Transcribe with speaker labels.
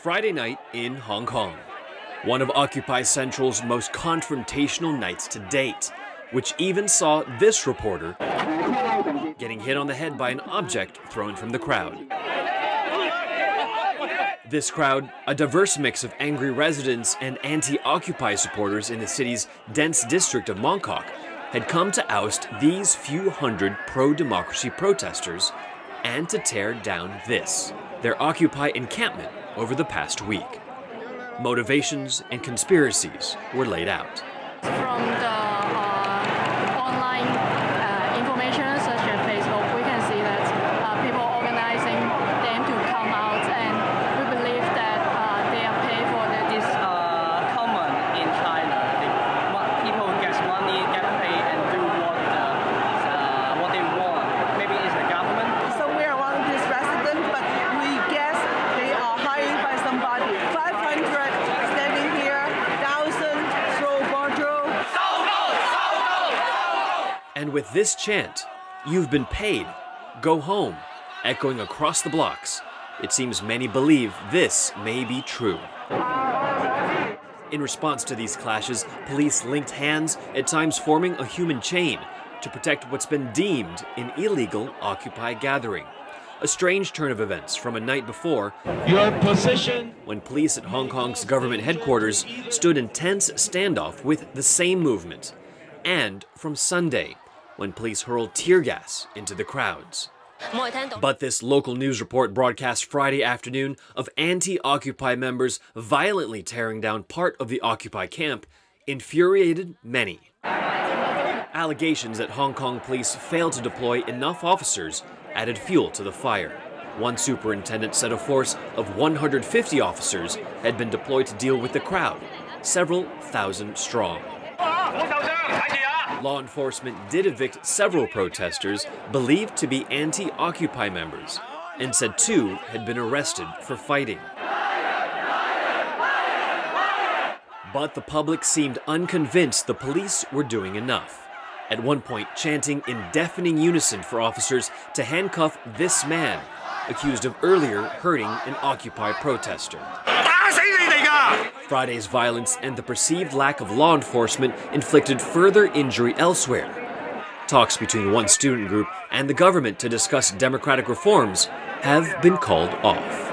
Speaker 1: Friday night in Hong Kong, one of Occupy Central's most confrontational nights to date, which even saw this reporter getting hit on the head by an object thrown from the crowd. This crowd, a diverse mix of angry residents and anti-Occupy supporters in the city's dense district of Mongkok, had come to oust these few hundred pro-democracy protesters and to tear down this, their Occupy encampment over the past week. Motivations and conspiracies were laid out.
Speaker 2: From the online information such as Facebook, we can see that people organizing them to come out, and we believe that they are paid for this.
Speaker 3: Common in China. People get money, get paid, and do what they want. Maybe it's the government.
Speaker 4: Somewhere around this resident, but we guess they are hired by somebody. 500 standing here, 1,000 throw bottle.
Speaker 1: And with this chant, "You've been paid, go home," echoing across the blocks, it seems many believe this may be true. In response to these clashes, police linked hands, at times forming a human chain, to protect what's been deemed an illegal Occupy gathering. A strange turn of events from a night before,
Speaker 5: your position,
Speaker 1: when police at Hong Kong's government headquarters stood in tense standoff with the same movement, and from Sunday, when police hurled tear gas into the crowds. But this local news report broadcast Friday afternoon of anti-Occupy members violently tearing down part of the Occupy camp infuriated many. Allegations that Hong Kong police failed to deploy enough officers added fuel to the fire. One superintendent said a force of 150 officers had been deployed to deal with the crowd, several thousand strong. Law enforcement did evict several protesters believed to be anti-Occupy members, and said 2 had been arrested for fighting. But the public seemed unconvinced the police were doing enough, at one point chanting in deafening unison for officers to handcuff this man, accused of earlier hurting an Occupy protester. Friday's violence and the perceived lack of law enforcement inflicted further injury elsewhere. Talks between one student group and the government to discuss democratic reforms have been called off.